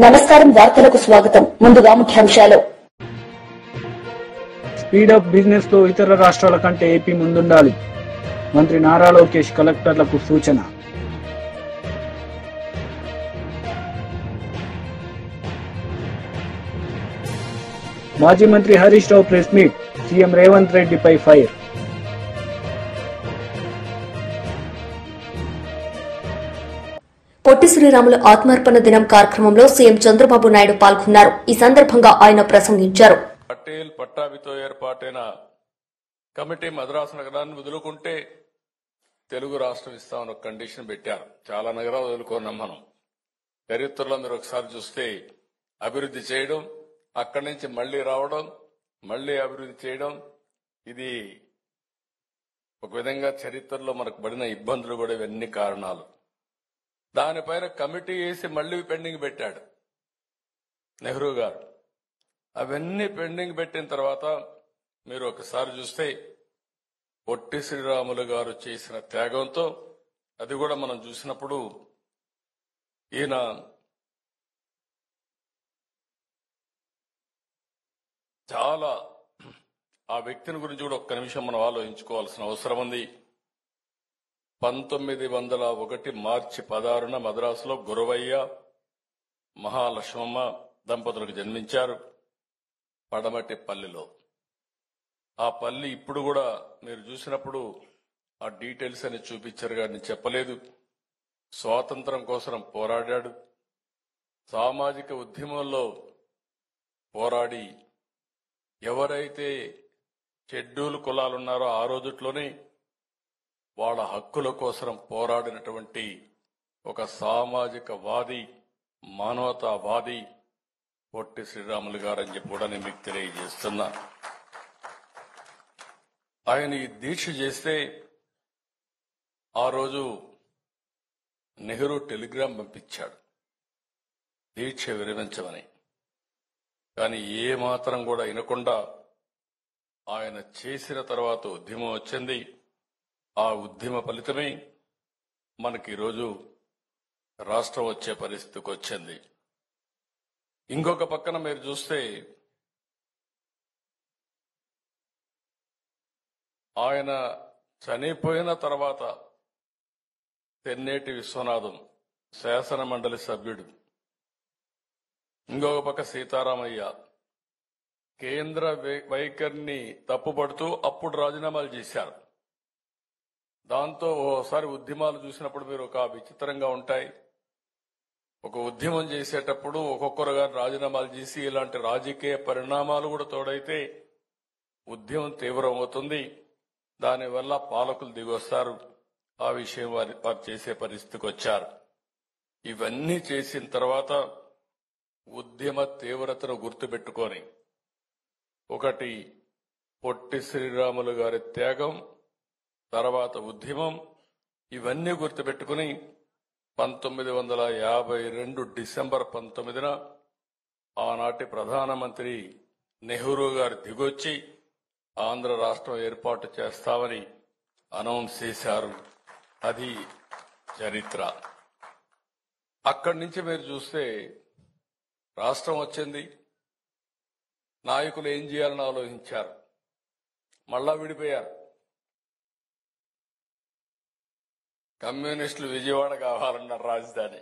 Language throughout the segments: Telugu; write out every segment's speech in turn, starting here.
నమస్కారం వార్తలకు స్వాగతం ముందుగా ముఖ్యాంశాలు స్పీడప్ బిజినెస్ తో ఇతర రాష్ట్రాల కంటే ఏపీ ముందుండాలి మంత్రి నారా లోకేష్ కలెక్టర్లకు సూచన మాజీ మంత్రి Harish Rao press meet CM Revanth రెడ్డిపై ఫైర్ పొట్టి శ్రీరాములు ఆత్మార్పణ దినం కార్యక్రమంలో సీఎం చంద్రబాబు నాయుడు పాల్గొన్నారు. ఈ సందర్భంగా ఆయన ప్రసంగించారు. పటేల్ పట్టాభితో ఏర్పాటైన కమిటీ మద్రాసు నగరాన్ని వదులుకుంటే తెలుగు రాష్ట్రం ఇస్తామని ఒక కండిషన్ పెట్టారు. చాలా నగరాలు వదులుకున్నాం మనం. చరిత్రలో మీరు ఒకసారి చూస్తే అభివృద్ధి చేయడం, అక్కడి నుంచి మళ్లీ రావడం, మళ్లీ అభివృద్ధి చేయడం, ఇది ఒక విధంగా చరిత్రలో మనకు పడిన ఇబ్బందులు కూడా ఇవన్నీ కారణాలు. దానిపైన కమిటీ వేసి మళ్లీ పెండింగ్ పెట్టాడు నెహ్రూ గారు. అవన్నీ పెండింగ్ పెట్టిన తర్వాత మీరు ఒకసారి చూస్తే పొట్టి శ్రీరాములు గారు చేసిన త్యాగంతో అది కూడా మనం చూసినప్పుడు ఈయన చాలా ఆ వ్యక్తిని గురించి కూడా ఒక్క నిమిషం మనం ఆలోచించుకోవాల్సిన అవసరం ఉంది. 1901 మార్చి 16న మద్రాసులో గురవయ్య మహాలక్ష్మమ్మ దంపతులకు జన్మించారు పడమటి పల్లిలో. ఆ పల్లి ఇప్పుడు కూడా మీరు చూసినప్పుడు ఆ డీటెయిల్స్ అని చూపించారు కానీ చెప్పలేదు. స్వాతంత్రం కోసం పోరాడాడు. సామాజిక ఉద్యమంలో పోరాడి ఎవరైతే షెడ్యూల్ కులాలున్నారో ఆ రోజుట్లోనే వాళ్ళ హక్కుల కోసం పోరాడినటువంటి ఒక సామాజిక వాది, మానవతావాది పొట్టి శ్రీరాములు గారని చెప్పి కూడా నేను మీకు తెలియజేస్తున్నా. ఆయన ఈ దీక్ష చేస్తే ఆ రోజు నెహ్రూ టెలిగ్రామ్ పంపించాడు దీక్ష విరమించమని. కానీ ఏ మాత్రం కూడా వినకుండా ఆయన చేసిన తర్వాత ఉద్యమం వచ్చింది. ఆ ఉద్యమ ఫలితమే మనకి ఈరోజు రాష్ట్రం వచ్చే పరిస్థితికి వచ్చింది. ఇంకొక పక్కన మీరు చూస్తే ఆయన చనిపోయిన తర్వాత తెన్నేటి విశ్వనాథం శాసన మండలి సభ్యుడు, ఇంకొక పక్క సీతారామయ్య కేంద్ర వైఖరిని తప్పుపడుతూ అప్పుడు రాజీనామాలు చేశారు. దాంతో ఓసారి ఉద్యమాలు చూసినప్పుడు మీరు ఒక విచిత్రంగా ఉంటాయి. ఒక ఉద్యమం చేసేటప్పుడు ఒక్కొక్కరుగా రాజీనామాలు చేసి ఇలాంటి రాజకీయ పరిణామాలు కూడా తోడైతే ఉద్యమం తీవ్రం అవుతుంది. దానివల్ల పాలకులు దిగొస్తారు. ఆ విషయం వారు చేసే పరిస్థితికి వచ్చారు. ఇవన్నీ చేసిన తర్వాత ఉద్యమ తీవ్రతను గుర్తుపెట్టుకొని ఒకటి పొట్టి శ్రీరాములు గారి త్యాగం, తర్వాత ఉద్యమం, ఇవన్నీ గుర్తుపెట్టుకుని 1952 డిసెంబర్ 19న ఆనాటి ప్రధానమంత్రి నెహ్రూ గారు దిగొచ్చి ఆంధ్ర రాష్ట్రం ఏర్పాటు చేస్తామని అనౌన్స్ చేశారు. అది చరిత్ర. అక్కడి నుంచి మీరు చూస్తే రాష్ట్రం వచ్చింది. నాయకులు ఏం చేయాలని ఆలోచించారు. మళ్ళా విడిపోయారు. కమ్యూనిస్టులు విజయవాడ కావాలన్నారు రాజధాని.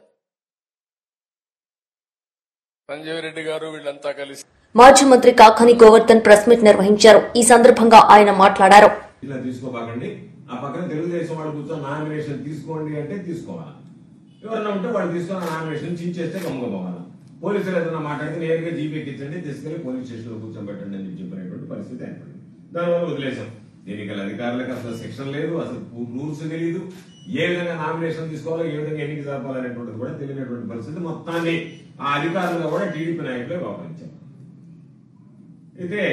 సంజయ్ రెడ్డి గారు వీళ్ళంతా కలిసి మాజీ మంత్రి కాకాని గోవర్ధన్ ప్రెస్ మీట్ నిర్వహించారు. ఈ సందర్భంగా ఆయన మాట్లాడారు. ఇలా తీసుకోబాకండి, ఆ పక్కన తెలుగుదేశం వాళ్ళు కూర్చొని నామినేషన్ తీసుకోండి అంటే తీసుకోవాలా, ఎవరన్నా ఉంటే వాళ్ళు తీసుకొని నామినేషన్ చించేస్తే గమ్ముకోవాలా. పోలీసులు ఏదైనా మాట్లాడితే నేరుగా జీపీకి ఇచ్చండి, తీసుకెళ్లి పోలీస్ స్టేషన్ లో కూర్చోబెట్టండి అని చెప్పినటువంటి పరిస్థితి ఏర్పడింది. దానివల్ల వదిలేశాం. ఎన్నికల అధికారులకు అసలు శిక్షణ లేదు, అసలు రూల్స్ తెలియదు, ఏ విధంగా నామినేషన్ తీసుకోవాలో, ఏ విధంగా ఎన్నిక జరపాలనేటువంటిది కూడా తెలియనటువంటి పరిస్థితి. మొత్తాన్ని ఆ అధికారులుగా కూడా టీడీపీ నాయకులే వ్యవహరించారు. అయితే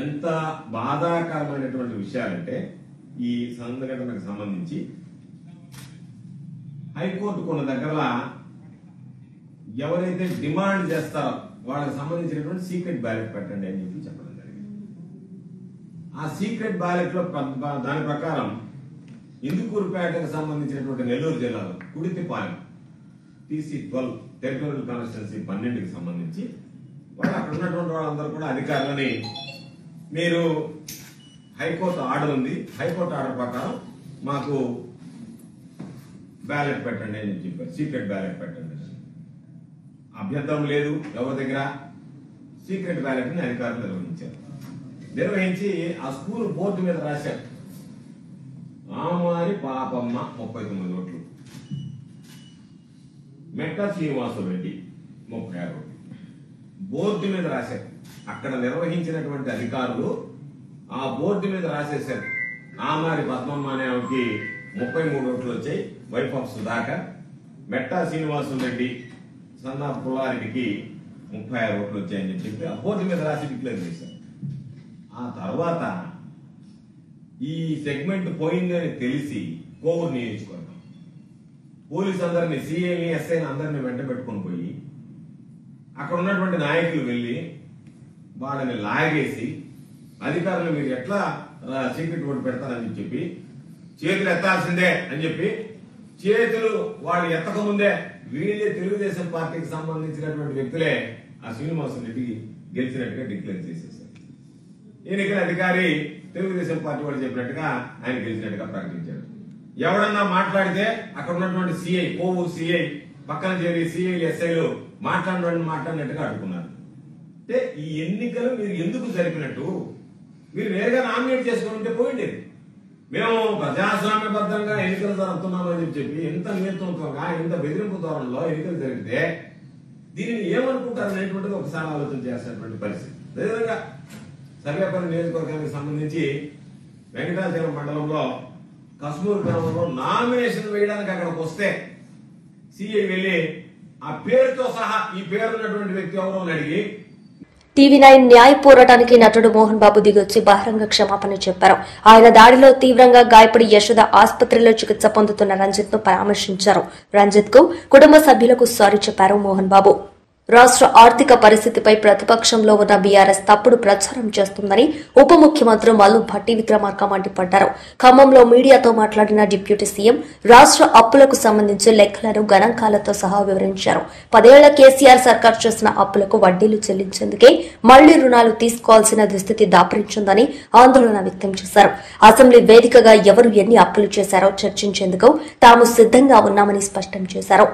ఎంత బాధాకరమైనటువంటి విషయాలంటే ఈ సంఘటనకు సంబంధించి హైకోర్టు కొన్ని దగ్గర ఎవరైతే డిమాండ్ చేస్తారో వాళ్ళకి సంబంధించినటువంటి సీక్రెట్ బ్యాలెట్ పెట్టండి అని చెప్పి చెప్పడం జరిగింది. ఆ సీక్రెట్ బ్యాలెట్ లో దాని ప్రకారం ఇందుకూరుపేటకు సంబంధించినటువంటి నెల్లూరు జిల్లాలో కుడితిపాలెం TC12 టెరిటోరియల్ కాన్స్టిట్యున్సీ 12కి సంబంధించి వాళ్ళు అక్కడ ఉన్నటువంటి వాళ్ళందరూ కూడా అధికారులని మీరు హైకోర్టు ఆర్డర్ ఉంది, హైకోర్టు ఆర్డర్ ప్రకారం మాకు బ్యాలెట్ పెట్టండి అని చెప్పారు, సీక్రెట్ బ్యాలెట్ పెట్టండి. అభ్యంతరం లేదు ఎవరి దగ్గర. సీక్రెట్ బ్యాలెట్ ని అధికారులు నిర్వహించి ఆ స్కూల్ బోర్డు మీద రాశారు ఆమారి పాపమ్మ 39 ఓట్లు, మెట్ట శ్రీనివాసరెడ్డి 36 ఓట్లు బోర్డు మీద రాశారు. అక్కడ నిర్వహించినటువంటి అధికారులు ఆ బోర్డు మీద రాసేశారు. ఆమారి పద్మమ్మ అనే ఆమెకి 33 ఓట్లు వచ్చాయి, వైఫ్ ఆఫ్ సుధాకర్. మెట్టా శ్రీనివాసరెడ్డి సన్న పుల్లారెడ్డికి 36 ఓట్లు వచ్చాయని చెప్పి ఆ బోర్డు మీద రాసి డిక్లేర్ చేశారు. ఆ తర్వాత ఈ సెగ్మెంట్ పోయిందని తెలిసి కోవూరు నియోజకవర్గం పోలీసు అందరినీ, సిఐని, ఎస్ఐని అందరినీ వెంట పెట్టుకుని పోయి అక్కడ ఉన్నటువంటి నాయకులు వెళ్లి వాళ్ళని లాగేసి అధికారులు మీరు ఎట్లా సీక్రెట్ ఓటు పెడతారని చెప్పి చేతులు ఎత్తాల్సిందే అని చెప్పి చేతులు వాళ్ళు ఎత్తకముందే వీళ్ళే తెలుగుదేశం పార్టీకి సంబంధించినటువంటి వ్యక్తులే ఆ శ్రీనివాసరెడ్డికి గెలిచినట్టుగా డిక్లేర్ చేసేసారు. ఎన్నికల అధికారి తెలుగుదేశం పార్టీ వాళ్ళు చెప్పినట్టుగా ఆయన గెలిచినట్టుగా ప్రకటించారు. ఎవడన్నా మాట్లాడితే అక్కడ ఉన్నటువంటి సిఐ, కోవూరు సిఐ పక్కన చేరి సిఐలు, ఎస్ఐలు మాట్లాడినట్టుగా అడుగుతున్నారు. అంటే ఈ ఎన్నికలు మీరు ఎందుకు జరిపినట్టు? మీరు నేరుగా నామినేట్ చేసుకుంటే పోయిండేది. మేము ప్రజాస్వామ్యబద్ధంగా ఎన్నికలు జరుపుతున్నామని చెప్పి ఎంత నేతృత్వంగా, ఎంత బెదిరింపు ధోరణిలో ఎన్నికలు జరిగితే దీనిని ఏమనుకుంటారు అనేటువంటిది ఒకసారి ఆలోచన చేసినటువంటి పరిస్థితి. అదేవిధంగా సర్వేపల్లి నియోజకవర్గానికి సంబంధించి వెంకటాచలం మండలంలో కస్మూరు గ్రామంలో నామినేషన్ వేయడానికి అక్కడికి వస్తే సిఐ వెళ్లి ఆ పేరుతో సహా ఈ పేరున్నటువంటి వ్యక్తి ఎవరో అని అడిగి TV9 న్యాయ పోరాటానికి నటుడు మోహన్ బాబు దిగొచ్చి బహిరంగ క్షమాపణ చెప్పారు. ఆయన దాడిలో తీవ్రంగా గాయపడి యశోద ఆసుపత్రిలో చికిత్స పొందుతున్న రంజిత్ ను పరామర్శించారు. రంజిత్ కు కుటుంబ సభ్యులకు సారీ చెప్పారు మోహన్ బాబు. రాష్ట్ర ఆర్థిక పరిస్థితిపై ప్రతిపక్షంలో ఉన్న బీఆర్ఎస్ తప్పుడు ప్రచారం చేస్తుందని ఉప ముఖ్యమంత్రి మల్లు భట్టి విక్రమార్క మండిపడ్డారు. ఖమ్మంలో మీడియాతో మాట్లాడిన డిప్యూటీ సీఎం రాష్ట్ర అప్పులకు సంబంధించి లెక్కలను గణాంకాలతో సహా వివరించారు. 10 ఏళ్ల కేసీఆర్ సర్కార్ చేసిన అప్పులకు వడ్డీలు చెల్లించేందుకే మళ్లీ రుణాలు తీసుకోవాల్సిన దుస్థితి దాపరించిందని ఆందోళన వ్యక్తం చేశారు. అసెంబ్లీ వేదికగా ఎవరు ఎన్ని అప్పులు చేశారో చర్చించేందుకు తాము సిద్దంగా ఉన్నామని స్పష్టం చేశారు.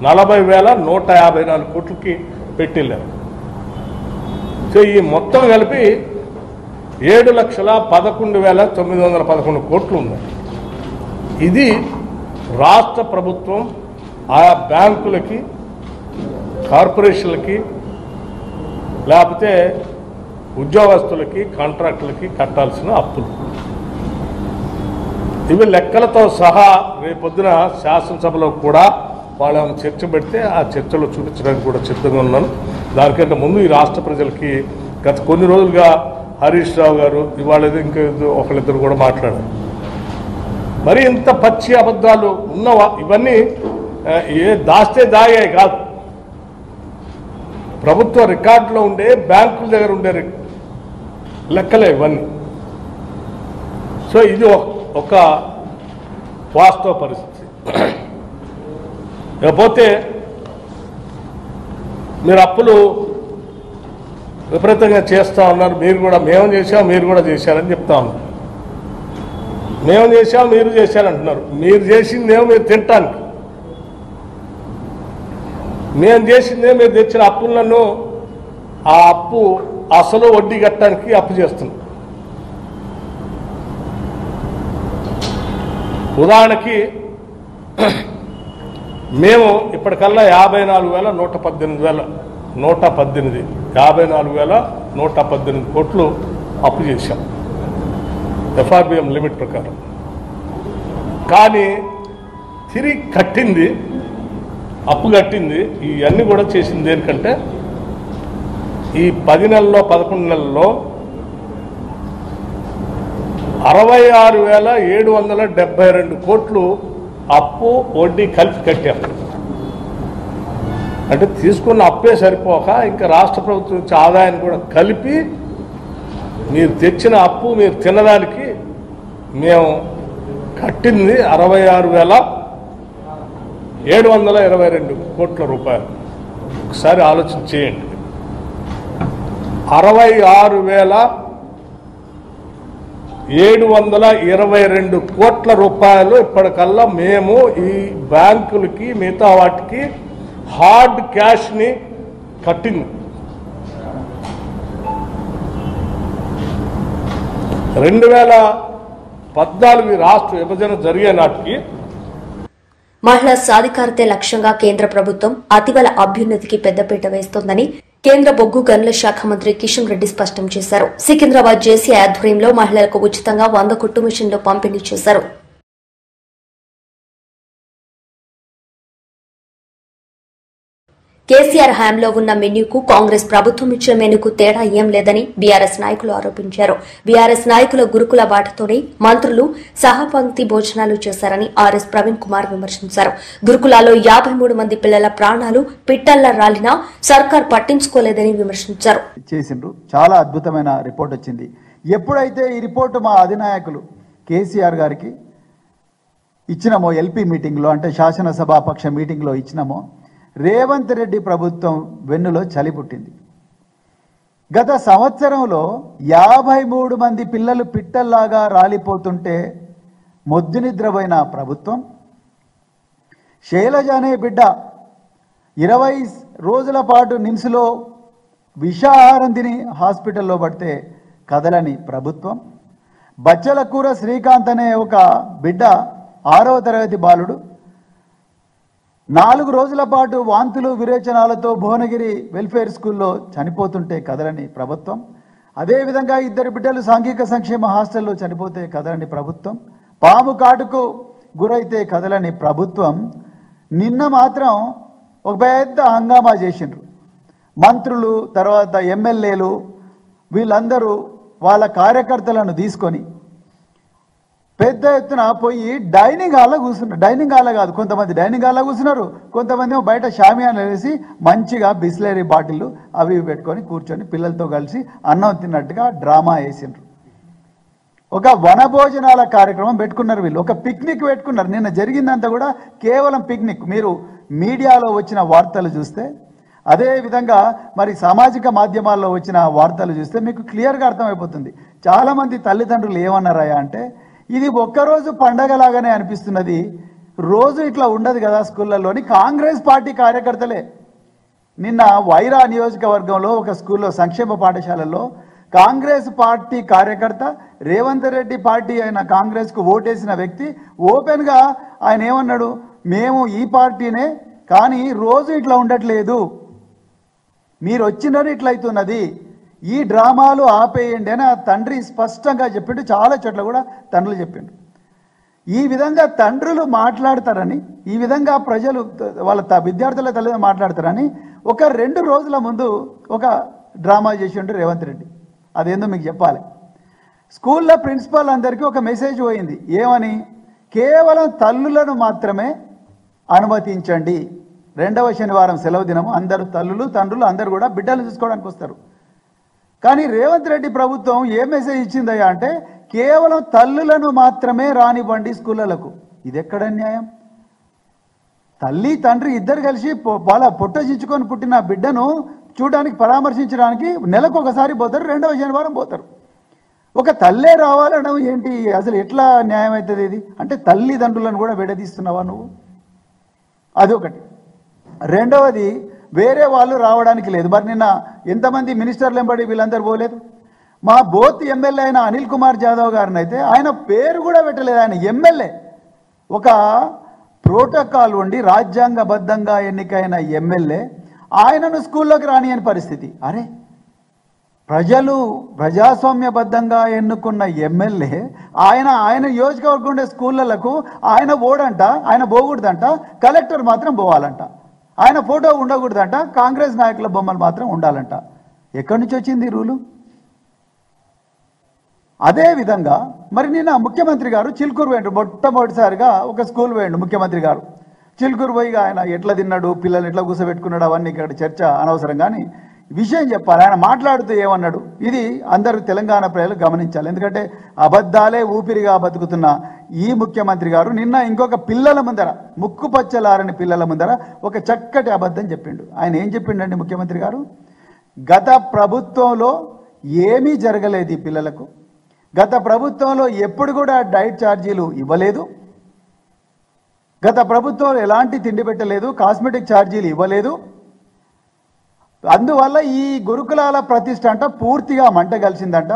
40,154 కోట్లకి పెట్టిల్లారు. సో ఈ మొత్తం కలిపి 7,11,911 కోట్లు ఉన్నాయి. ఇది రాష్ట్ర ప్రభుత్వం ఆయా బ్యాంకులకి, కార్పొరేషన్లకి, లేకపోతే ఉద్యోగస్తులకి, కాంట్రాక్టులకి కట్టాల్సిన అప్పులు. ఇవి లెక్కలతో సహా రేపొద్దున శాసనసభలో కూడా వాళ్ళు చర్చ పెడితే ఆ చర్చలో చూపించడానికి కూడా సిద్ధంగా ఉన్నాను. దానికంటే ముందు ఈ రాష్ట్ర ప్రజలకి గత కొన్ని రోజులుగా హరీష్ రావు గారు, ఇవాళ ఇంకా ఒకళ్ళిద్దరు కూడా మాట్లాడారు. మరి ఇంత పచ్చి అబద్ధాలు ఉన్నవా? ఇవన్నీ దాస్తే దాగాయి కాదు, ప్రభుత్వ రికార్డులో ఉండే, బ్యాంకుల దగ్గర ఉండే లెక్కలే ఇవన్నీ. సో ఇది ఒక వాస్తవ పరిస్థితి. లేకపోతే మీరు అప్పులు విపరీతంగా చేస్తూ ఉన్నారు, మీరు కూడా మేము చేసాం, మీరు కూడా చేశారని చెప్తా ఉన్నారు. మేము చేసాం, మీరు చేశారంటున్నారు. మీరు చేసిందేమో మీరు తినటానికి, మేము చేసిందే మీరు తెచ్చిన అప్పులను ఆ అప్పు అసలు వడ్డీ కట్టడానికి అప్పు చేస్తున్నాం. ఉదాహరణకి మేము ఇప్పటికల్లా 54,118 కోట్లు అప్పు చేశాం FRBM లిమిట్ ప్రకారం. కానీ తిరిగి కట్టింది, అప్పు కట్టింది, ఇవన్నీ కూడా చేసింది దేనికంటే ఈ 10 నెలల్లో 11 నెలల్లో 66,772 కోట్లు అప్పు వడ్డీ కలిపి కట్టాం. అంటే తీసుకున్న అప్పే సరిపోక ఇంకా రాష్ట్ర ప్రభుత్వం నుంచి ఆదాయాన్ని కూడా కలిపి మీరు తెచ్చిన అప్పు మీరు తినడానికి మేము కట్టింది 722 కోట్ల రూపాయలు. ఒకసారి ఆలోచన చేయండి. 66,722 కోట్ల రూపాయలు ఇప్పటికల్లా మేము ఈ బ్యాంకులకి మిగతా వాటికి హార్డ్ క్యాష్ని కట్టింది. 2014 రాష్ట్ర విభజన జరిగే నాటికి మహిళా సాధికారతే లక్ష్యంగా కేంద్ర ప్రభుత్వం అతివల అభ్యున్నతికి పెద్దపీట వేస్తోందని కేంద్ర బొగ్గు గనుల శాఖ మంత్రి కిషన్ రెడ్డి స్పష్టం చేశారు. సికింద్రాబాద్ జేసీ ఆధ్వర్యంలో మహిళలకు ఉచితంగా 100 కుట్టు మిషన్లు పంపిణీ చేశారు. కేసీఆర్ హయాంలో ఉన్న మెన్యూకు కాంగ్రెస్ ప్రభుత్వం ఇచ్చిన మెనూకు తేడా ఏం లేదని బీఆర్ఎస్ నాయకులు ఆరోపించారు. బీఆర్ఎస్ నాయకుల గురుకుల బాటతోనే మంత్రులు సహపంక్తి భోజనాలు చేశారని ఆర్ఎస్ ప్రవీణ్ కుమార్ విమర్శించారు. గురుకులాల్లో 53 మంది పిల్లల ప్రాణాలు పిట్టల్లా రాలినా సర్కార్ పట్టించుకోలేదని విమర్శించారు. చాలా అద్భుతమైన రిపోర్ట్ వచ్చింది. ఎప్పుడైతే ఈ రిపోర్టు మా అధినాయకులు కేసీఆర్ గారికి ఇచ్చినామో, ఎల్పీ మీటింగ్లో అంటే శాసనసభాపక్ష మీటింగ్లో ఇచ్చినామో, రేవంత్ రెడ్డి ప్రభుత్వం వెన్నులో చలి పుట్టింది. గత సంవత్సరంలో 53 మంది పిల్లలు పిట్టల్లాగా రాలిపోతుంటే మొద్దు నిద్రపోయిన ప్రభుత్వం, శైలజ అనే బిడ్డ 20 రోజుల పాటు నిమ్స్లో విషాహారం తిని హాస్పిటల్లో పడితే కదలని ప్రభుత్వం, బచ్చలకూర శ్రీకాంత్ అనే ఒక బిడ్డ 6వ తరగతి బాలుడు 4 రోజుల పాటు వాంతులు విరేచనాలతో భువనగిరి వెల్ఫేర్ స్కూల్లో చనిపోతుంటే కదలని ప్రభుత్వం, అదేవిధంగా 2 బిడ్డలు సాంఘిక సంక్షేమ హాస్టల్లో చనిపోతే కదలని ప్రభుత్వం, పాము కాటుకు గురైతే కదలని ప్రభుత్వం నిన్న మాత్రం ఒక పెద్ద హంగామా చేసిండ్రు. మంత్రులు, తర్వాత ఎమ్మెల్యేలు వీళ్ళందరూ వాళ్ళ కార్యకర్తలను తీసుకొని పెద్ద ఎత్తున పోయి డైనింగ్ హాల్లో కూర్చున్నారు. డైనింగ్ హాల్లో కాదు, కొంతమంది డైనింగ్ హాల్లో కూర్చున్నారు, కొంతమంది బయట షామియానా వేసి మంచిగా బిస్లరీ బాటిళ్ళు అవి పెట్టుకొని కూర్చొని పిల్లలతో కలిసి అన్నం తిన్నట్టుగా డ్రామా వేసిండ్రు. ఒక వనభోజనాల కార్యక్రమం పెట్టుకున్నారు వీళ్ళు, ఒక పిక్నిక్ పెట్టుకున్నారు. నిన్న జరిగిందంతా కూడా కేవలం పిక్నిక్. మీరు మీడియాలో వచ్చిన వార్తలు చూస్తే, అదేవిధంగా మరి సామాజిక మాధ్యమాల్లో వచ్చిన వార్తలు చూస్తే మీకు క్లియర్గా అర్థమైపోతుంది. చాలామంది తల్లిదండ్రులు ఏమన్నారా అంటే, ఇది ఒక్కరోజు పండగలాగానే అనిపిస్తున్నది, రోజు ఇట్లా ఉండదు కదా స్కూళ్ళల్లోని. కాంగ్రెస్ పార్టీ కార్యకర్తలే నిన్న వైరా నియోజకవర్గంలో ఒక స్కూల్లో, సంక్షేమ పాఠశాలలో కాంగ్రెస్ పార్టీ కార్యకర్త, రేవంత్ రెడ్డి పార్టీ అయిన కాంగ్రెస్కు ఓటేసిన వ్యక్తి ఓపెన్గా ఆయన ఏమన్నాడు, మేము ఈ పార్టీనే కానీ రోజు ఇట్లా ఉండట్లేదు, మీరు వచ్చినని ఇట్లయితున్నది, ఈ డ్రామాలు ఆపేయండి అని ఆ తండ్రి స్పష్టంగా చెప్పిండు. చాలా చోట్ల కూడా తండ్రులు చెప్పిండు. ఈ విధంగా తండ్రులు మాట్లాడతారని, ఈ విధంగా ప్రజలు వాళ్ళ విద్యార్థుల తల్లిదండ్రులు మాట్లాడతారని ఒక 2 రోజుల ముందు ఒక డ్రామా చేసిండు రేవంత్ రెడ్డి. అదేందో మీకు చెప్పాలి. స్కూల్లో ప్రిన్సిపాల్ అందరికీ ఒక మెసేజ్ పోయింది. ఏమని? కేవలం తల్లులను మాత్రమే అనుమతించండి. 2వ శనివారం సెలవు దినము, అందరూ తల్లులు తండ్రులు అందరూ కూడా బిడ్డలు చూసుకోవడానికి వస్తారు. కానీ రేవంత్ రెడ్డి ప్రభుత్వం ఏ మెసేజ్ ఇచ్చిందయ్యా అంటే, కేవలం తల్లులను మాత్రమే రానివ్వండి స్కూళ్ళలకు. ఇది ఎక్కడ న్యాయం? తల్లి తండ్రి ఇద్దరు కలిసి వాళ్ళ పొట్ట చించుకొని పుట్టిన బిడ్డను చూడడానికి, పరామర్శించడానికి నెలకు ఒకసారి పోతారు, 2వ శనివారం పోతారు. ఒక తల్లే రావాలనడం ఏంటి? అసలు ఎట్లా న్యాయం అవుతుంది ఇది? అంటే తల్లిదండ్రులను కూడా విడదీస్తున్నావా నువ్వు? అదొకటి. రెండవది, వేరే వాళ్ళు రావడానికి లేదు. మరి నిన్న ఎంతమంది మినిస్టర్లు ఎంబడి వీళ్ళందరూ పోలేదు? మా బోత్ ఎమ్మెల్యే అయిన అనిల్ కుమార్ జాదవ్ గారిని అయితే ఆయన పేరు కూడా పెట్టలేదు. ఆయన ఎమ్మెల్యే, ఒక ప్రోటోకాల్ ఉండి రాజ్యాంగబద్ధంగా ఎన్నికైన ఎమ్మెల్యే ఆయనను స్కూల్లోకి రానియని పరిస్థితి. అరే, ప్రజలు ప్రజాస్వామ్యబద్ధంగా ఎన్నుకున్న ఎమ్మెల్యే ఆయన నియోజకవర్గం ఉండే స్కూళ్ళకు ఆయన ఓడంట, ఆయన పోకూడదంట, కలెక్టర్ మాత్రం పోవాలంట, ఆయన ఫోటో ఉండకూడదంట, కాంగ్రెస్ నాయకుల బొమ్మలు మాత్రం ఉండాలంట. ఎక్కడి నుంచి వచ్చింది ఈ రూలు? అదేవిధంగా మరి నిన్న ముఖ్యమంత్రి గారు చిలుకూరు పోయిండు. మొట్టమొదటిసారిగా ఒక స్కూల్ పోయిండు ముఖ్యమంత్రి గారు. చిలుకూరు పోయి ఆయన ఎట్లా తిన్నాడు, పిల్లలు ఎట్లా కూర్చోబెట్టుకున్నాడు, అవన్నీ ఇక్కడ చర్చ అనవసరం. కానీ విషయం చెప్పాలి. ఆయన మాట్లాడుతూ ఏమన్నాడు? ఇది అందరూ తెలంగాణ ప్రజలు గమనించాలి. ఎందుకంటే అబద్ధాలే ఊపిరిగా బతుకుతున్న ఈ ముఖ్యమంత్రి గారు నిన్న ఇంకొక పిల్లల ముందర, ముక్కుపచ్చలారని పిల్లల ముందర ఒక చక్కటి అబద్ధం చెప్పిండు. ఆయన ఏం చెప్పిండండి ముఖ్యమంత్రి గారు? గత ప్రభుత్వంలో ఏమీ జరగలేదు ఈ పిల్లలకు, గత ప్రభుత్వంలో ఎప్పుడు కూడా డైట్ ఛార్జీలు ఇవ్వలేదు, గత ప్రభుత్వంలో ఎలాంటి తిండి పెట్టలేదు, కాస్మెటిక్ ఛార్జీలు ఇవ్వలేదు, అందువల్ల ఈ గురుకులాల ప్రతిష్ట అంట పూర్తిగా మంట కలిసిందంట.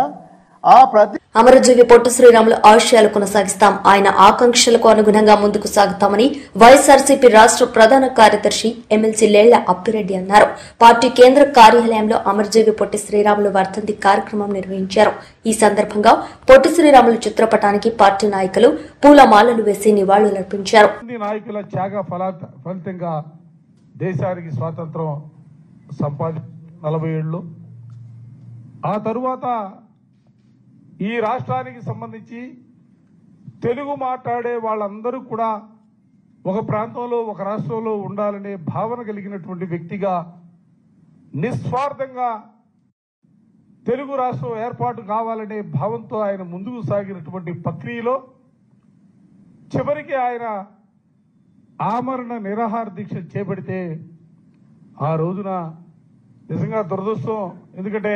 అమరజీవి పొట్టి శ్రీరాములు ఆశయాలు కొనసాగిస్తాం, ఆయన ఆకాంక్షలకు అనుగుణంగా ముందుకు సాగుతామని వైఎస్ఆర్సీపీ రాష్ట్ర ప్రధాన కార్యదర్శి ఎమ్మెల్సీ లేళ్ల అప్పిరెడ్డి అన్నారు. పార్టీ కేంద్ర కార్యాలయంలో అమరజీవి పొట్టి శ్రీరాములు వర్ధంతి కార్యక్రమం నిర్వహించారు. ఈ సందర్భంగా పొట్టి శ్రీరాములు చిత్రపటానికి పార్టీ నాయకులు పూలమాలలు వేసి నివాళులర్పించారు. నాయకుల త్యాగ ఫలితంగా దేశానికి స్వాతంత్రం సంపాది 40 ఏళ్ళు ఆ తరువాత ఈ రాష్ట్రానికి సంబంధించి తెలుగు మాట్లాడే వాళ్ళందరూ కూడా ఒక ప్రాంతంలో ఒక రాష్ట్రంలో ఉండాలనే భావన కలిగినటువంటి వ్యక్తిగా నిస్వార్థంగా తెలుగు రాష్ట్రం ఏర్పాటు కావాలనే భావంతో ఆయన ముందుకు సాగినటువంటి ప్రక్రియలో చివరికి ఆయన ఆమరణ నిరాహార దీక్ష చేపడితే ఆ రోజున నిజంగా దురదృష్టం. ఎందుకంటే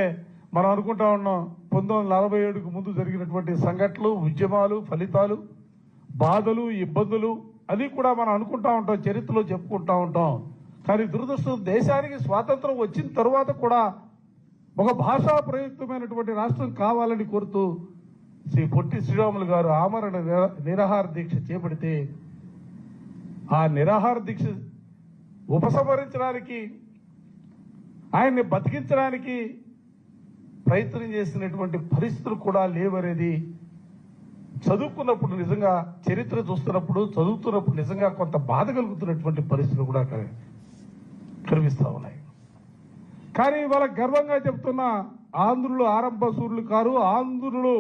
మనం అనుకుంటా ఉన్నాం 1947కు ముందు జరిగినటువంటి సంఘటనలు, ఉద్యమాలు, ఫలితాలు, బాధలు, ఇబ్బందులు అది కూడా మనం అనుకుంటా ఉంటాం, చరిత్రలో చెప్పుకుంటా ఉంటాం. కానీ దురదృష్టం దేశానికి స్వాతంత్రం వచ్చిన తరువాత కూడా ఒక భాషా ప్రయుక్తమైనటువంటి రాష్ట్రం కావాలని కోరుతూ శ్రీ పొట్టి శ్రీరాములు గారు ఆమరణ నిరాహార దీక్ష చేపడితే ఆ నిరాహార దీక్ష ఉపసంహరించడానికి, ఆయన్ని బతికించడానికి ప్రయత్నం చేసినటువంటి పరిస్థితులు కూడా లేవనేది చదువుకున్నప్పుడు, నిజంగా చరిత్ర చూస్తున్నప్పుడు, చదువుతున్నప్పుడు నిజంగా కొంత బాధ కలుగుతున్నటువంటి పరిస్థితులు కూడా కనిపిస్తా ఉన్నాయి. కానీ వాళ్ళ గర్వంగా చెప్తున్న ఆంధ్రులు ఆరంభ సూర్యులు కారు. ఆంధ్రులు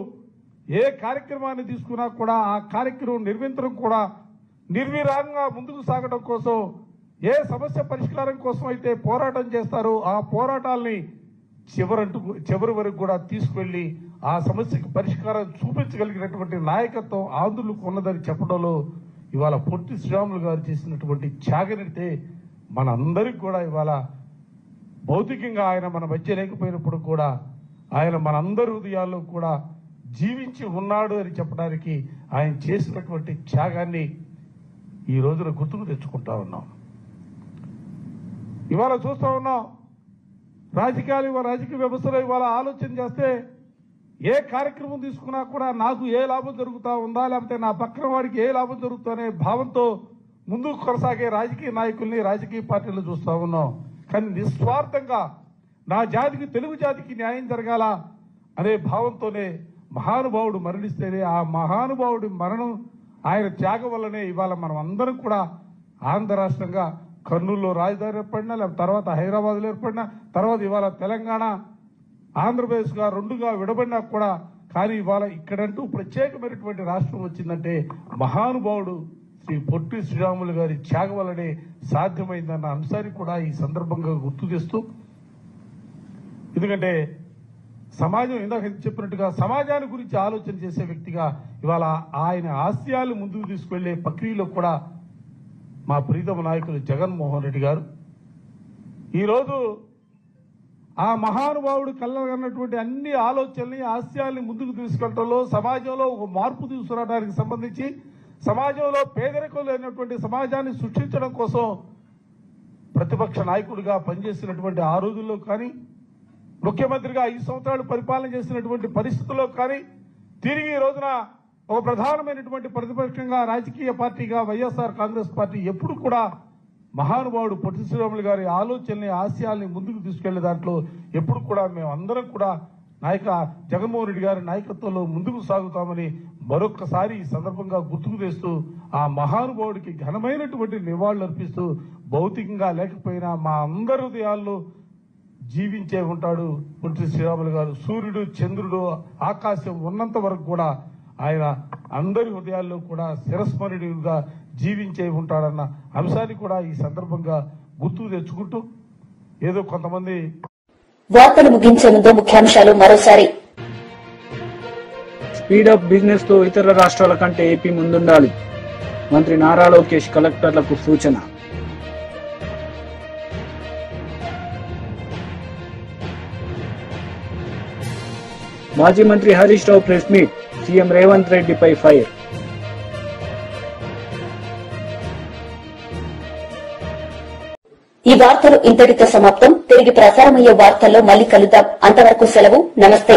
ఏ కార్యక్రమాన్ని తీసుకున్నా కూడా ఆ కార్యక్రమం నిర్మించడం కూడా నిర్విరామంగా ముందుకు సాగడం కోసం, ఏ సమస్య పరిష్కారం కోసం అయితే పోరాటం చేస్తారో ఆ పోరాటాల్ని చివరి వరకు కూడా తీసుకువెళ్లి ఆ సమస్యకు పరిష్కారం చూపించగలిగినటువంటి నాయకత్వం ఆంధ్రులకు ఉన్నదని చెప్పడంలో ఇవాళ పొట్టి శ్రీరాములు గారు చేసినటువంటి త్యాగనితే మనందరికి కూడా ఇవాళ భౌతికంగా ఆయన మన మధ్య లేకపోయినప్పుడు కూడా ఆయన మనందరి హృదయాల్లో కూడా జీవించి ఉన్నాడు అని చెప్పడానికి ఆయన చేసినటువంటి త్యాగాన్ని ఈ రోజున గుర్తుకు తెచ్చుకుంటా ఉన్నాం. ఇవాళ చూస్తా ఉన్నాం రాజకీయ వ్యవస్థలో ఇవాళ ఆలోచన చేస్తే ఏ కార్యక్రమం తీసుకున్నా కూడా నాకు ఏ లాభం జరుగుతా ఉందా, లేకపోతే నా పక్కన వాడికి ఏ లాభం జరుగుతుందనే భావంతో ముందుకు కొనసాగే రాజకీయ నాయకుల్ని, రాజకీయ పార్టీలు చూస్తా ఉన్నాం. కానీ నిస్వార్థంగా నా జాతికి, తెలుగు జాతికి న్యాయం జరగాల అనే భావంతోనే మహానుభావుడు మరణిస్తేనే ఆ మహానుభావుడి మరణం, ఆయన త్యాగం వల్లనే ఇవాళ మనం అందరం కూడా ఆంధ్ర రాష్ట్రంగా కర్నూలులో రాజధాని ఏర్పడినా, లేకపోతే తర్వాత హైదరాబాద్లో ఏర్పడినా, తర్వాత ఇవాళ తెలంగాణ, ఆంధ్రప్రదేశ్గా రెండుగా విడబడినా కూడా, కానీ ఇవాళ ఇక్కడంటూ ప్రత్యేకమైనటువంటి రాష్ట్రం వచ్చిందంటే మహానుభావుడు శ్రీ పొట్టి శ్రీరాములు గారి త్యాగం వల్లనే సాధ్యమైందన్న అంశాన్ని కూడా ఈ సందర్భంగా గుర్తు చేస్తూ, ఎందుకంటే సమాజం ఇందాక చెప్పినట్టుగా సమాజాన్ని గురించి ఆలోచన చేసే వ్యక్తిగా ఇవాళ ఆయన ఆశయాలు ముందుకు తీసుకువెళ్లే ప్రక్రియలో కూడా మా ప్రీతమ నాయకులు జగన్మోహన్ రెడ్డి గారు ఈరోజు ఆ మహానుభావుడు కళ్ళగన్నటువంటి అన్ని ఆలోచనల్ని, ఆశయాల్ని ముందుకు తీసుకెళ్లడంలో, సమాజంలో ఒక మార్పు తీసుకురావడానికి సంబంధించి, సమాజంలో పేదరికం లేనటువంటి సమాజాన్ని సృష్టించడం కోసం ప్రతిపక్ష నాయకుడిగా పనిచేసినటువంటి ఆ రోజుల్లో కానీ, ముఖ్యమంత్రిగా 5 సంవత్సరాలు పరిపాలన చేసినటువంటి పరిస్థితుల్లో కానీ, తిరిగి ఈ రోజున ఒక ప్రధానమైనటువంటి ప్రతిపక్షంగా రాజకీయ పార్టీగా వైఎస్ఆర్ కాంగ్రెస్ పార్టీ ఎప్పుడు కూడా మహానుభావుడు పొట్టి శ్రీరాములు గారి ఆలోచనల్ని, ఆశయాల్ని ముందుకు తీసుకెళ్లే దాంట్లో ఎప్పుడు కూడా మేమందరం కూడా జగన్మోహన్ రెడ్డి గారి నాయకత్వంలో ముందుకు సాగుతామని మరొక్కసారి ఈ సందర్భంగా గుర్తుకు తెస్తూ ఆ మహానుభావుడికి ఘనమైనటువంటి నివాళులు అర్పిస్తూ, భౌతికంగా లేకపోయినా మా అందరి హృదయాల్లో జీవించే ఉంటాడు పొట్టి శ్రీరాములు గారు. సూర్యుడు, చంద్రుడు, ఆకాశం ఉన్నంత వరకు కూడా ఆయన అందరి హృదయాల్లో కూడా చిరస్మరణీయుడిగా జీవించే ఉంటాడన్న అంశాన్ని కూడా ఈ సందర్భంగా గుర్తుకు తెచ్చుకుంటూ, ఏదో కొంతమంది వార్తలు ముగించే ముందు ముఖ్యాంశాలు మరోసారి. స్పీడప్ బిజినెస్ తో ఇతర రాష్ట్రాల కంటే ఏపీ ముందుండాలి. మంత్రి నారా లోకేష్ కలెక్టర్లకు సూచన. మాజీ మంత్రి Harish Rao press meet, CM Revanth రెడ్డిపై ఫైర్. ఈ వార్తలు ఇంతటితో సమాప్తం. తిరిగి ప్రసారమయ్యే వార్తల్లో మళ్లీ కలుద్దాం. అంతవరకు సెలవు. నమస్తే.